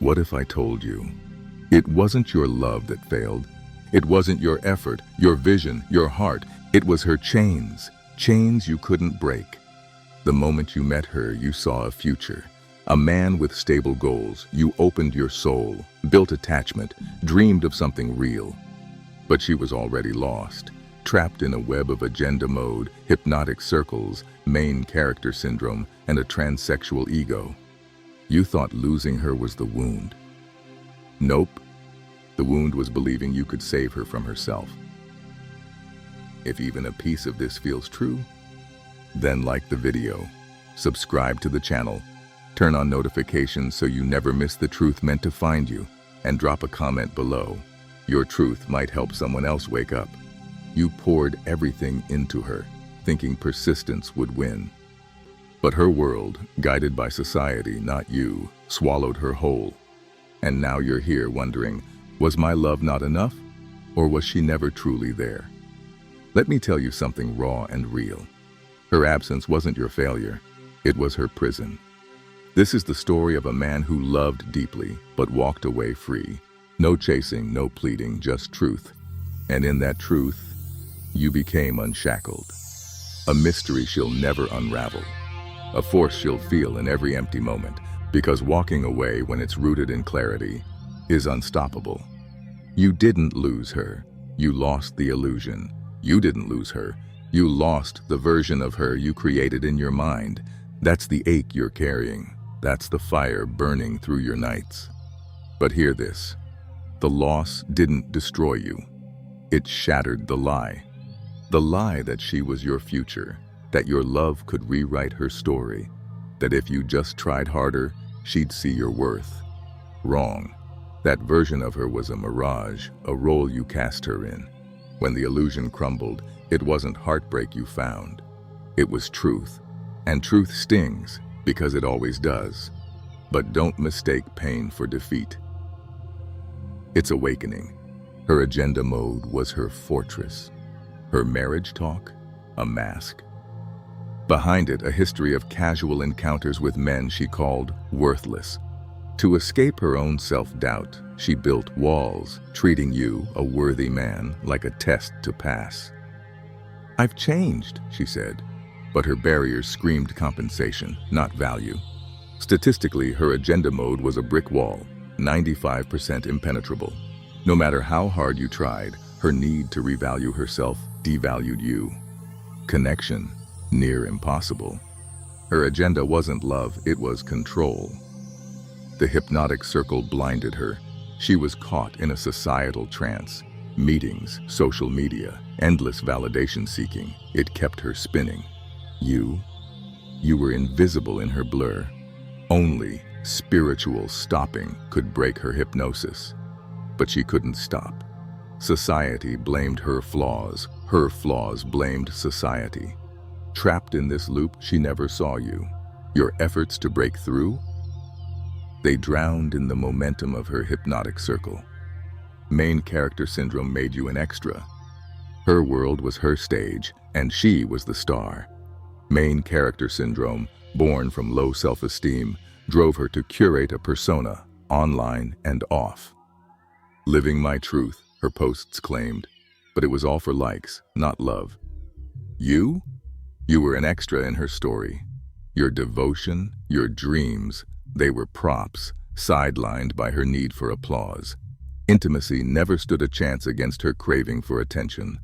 What if I told you it wasn't your love that failed? It wasn't your effort, your vision, your heart. It was her chains, chains you couldn't break. The moment you met her, you saw a future. A man with stable goals. You opened your soul, built attachment, dreamed of something real. But she was already lost, trapped in a web of agenda mode, hypnotic circles, main character syndrome, and a transsexual ego. You thought losing her was the wound. Nope. The wound was believing you could save her from herself. If even a piece of this feels true, then like the video, subscribe to the channel, turn on notifications so you never miss the truth meant to find you, and drop a comment below. Your truth might help someone else wake up. You poured everything into her, thinking persistence would win. But her world, guided by society, not you, swallowed her whole. And now you're here wondering, was my love not enough? Or was she never truly there? Let me tell you something raw and real. Her absence wasn't your failure, it was her prison. This is the story of a man who loved deeply, but walked away free. No chasing, no pleading, just truth. And in that truth, you became unshackled. A mystery she'll never unravel. A force she'll feel in every empty moment, because walking away when it's rooted in clarity is unstoppable. You didn't lose her, you lost the illusion. You didn't lose her, you lost the version of her you created in your mind. That's the ache you're carrying. That's the fire burning through your nights. But hear this, the loss didn't destroy you. It shattered the lie. The lie that she was your future, that your love could rewrite her story, that if you just tried harder, she'd see your worth. Wrong. That version of her was a mirage, a role you cast her in. When the illusion crumbled, it wasn't heartbreak you found. It was truth. And truth stings, because it always does. But don't mistake pain for defeat. It's awakening. Her agenda mode was her fortress. Her marriage talk, a mask. Behind it, a history of casual encounters with men she called worthless. To escape her own self-doubt, she built walls, treating you, a worthy man, like a test to pass. "I've changed," she said, but her barriers screamed compensation, not value. Statistically, her agenda mode was a brick wall, 95% impenetrable. No matter how hard you tried, her need to revalue herself devalued you. Connection, near impossible. Her agenda wasn't love, it was control. The hypnotic circle blinded her. She was caught in a societal trance. Meetings, social media, endless validation seeking. It kept her spinning. You were invisible in her blur. Only spiritual stopping could break her hypnosis. But she couldn't stop. Society blamed her flaws blamed society. Trapped in this loop, she never saw you. Your efforts to break through? They drowned in the momentum of her hypnotic circle. Main character syndrome made you an extra. Her world was her stage, and she was the star. Main character syndrome, born from low self-esteem, drove her to curate a persona, online and off. "Living my truth," her posts claimed, but it was all for likes, not love. You were an extra in her story. Your devotion, your dreams, they were props, sidelined by her need for applause. Intimacy never stood a chance against her craving for attention.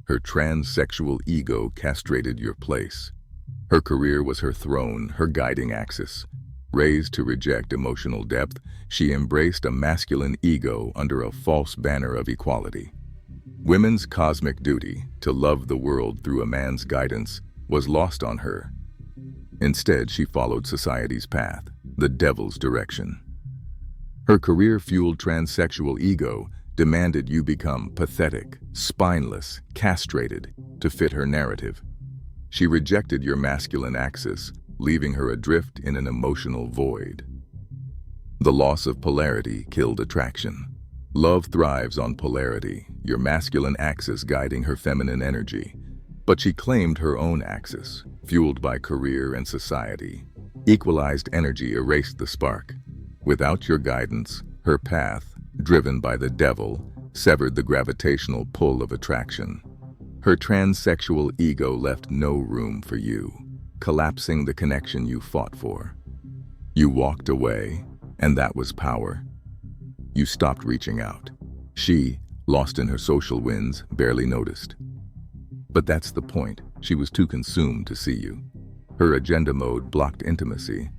Her transsexual ego castrated your place. Her career was her throne, her guiding axis. Raised to reject emotional depth, she embraced a masculine ego under a false banner of equality. Women's cosmic duty, to love the world through a man's guidance, was lost on her. Instead, she followed society's path, the devil's direction. Her career-fueled transsexual ego demanded you become pathetic, spineless, castrated to fit her narrative. She rejected your masculine axis, leaving her adrift in an emotional void. The loss of polarity killed attraction. Love thrives on polarity, your masculine axis guiding her feminine energy. But she claimed her own axis, fueled by career and society. Equalized energy erased the spark. Without your guidance, her path, driven by the devil, severed the gravitational pull of attraction. Her transsexual ego left no room for you, collapsing the connection you fought for. You walked away, and that was power. You stopped reaching out. She, lost in her social winds, barely noticed. But that's the point. She was too consumed to see you. Her agenda mode blocked intimacy.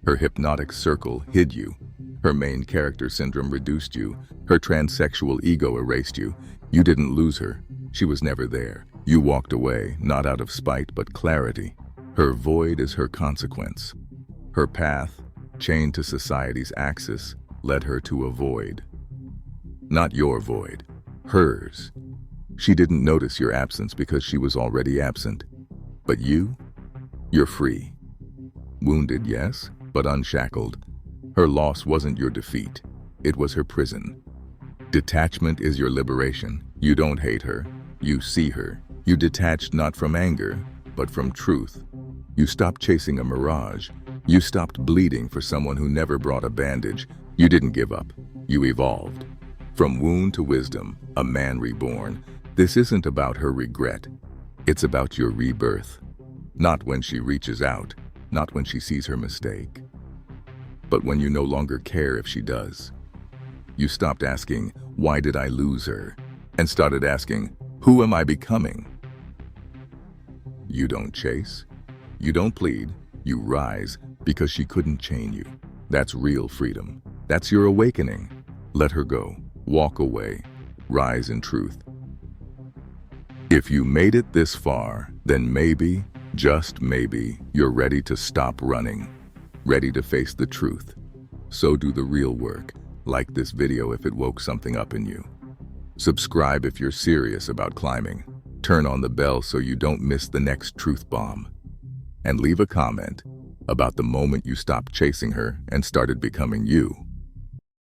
Her hypnotic circle hid you. Her main character syndrome reduced you. Her transsexual ego erased you. You didn't lose her. She was never there. You walked away, not out of spite, but clarity. Her void is her consequence. Her path, chained to society's axis, led her to a void. Not your void, hers. She didn't notice your absence because she was already absent. But you're free. Wounded, yes, but unshackled. Her loss wasn't your defeat. It was her prison. Detachment is your liberation. You don't hate her. You see her. You detached not from anger, but from truth. You stopped chasing a mirage. You stopped bleeding for someone who never brought a bandage. You didn't give up. You evolved. From wound to wisdom, a man reborn. This isn't about her regret. It's about your rebirth. Not when she reaches out, not when she sees her mistake, but when you no longer care if she does. You stopped asking, "Why did I lose her?" and started asking, "Who am I becoming?" You don't chase. You don't plead. You rise because she couldn't chain you. That's real freedom. That's your awakening. Let her go. Walk away. Rise in truth. If you made it this far, then maybe, just maybe, you're ready to stop running. Ready to face the truth. So do the real work. Like this video if it woke something up in you. Subscribe if you're serious about climbing. Turn on the bell so you don't miss the next truth bomb. And leave a comment about the moment you stopped chasing her and started becoming you.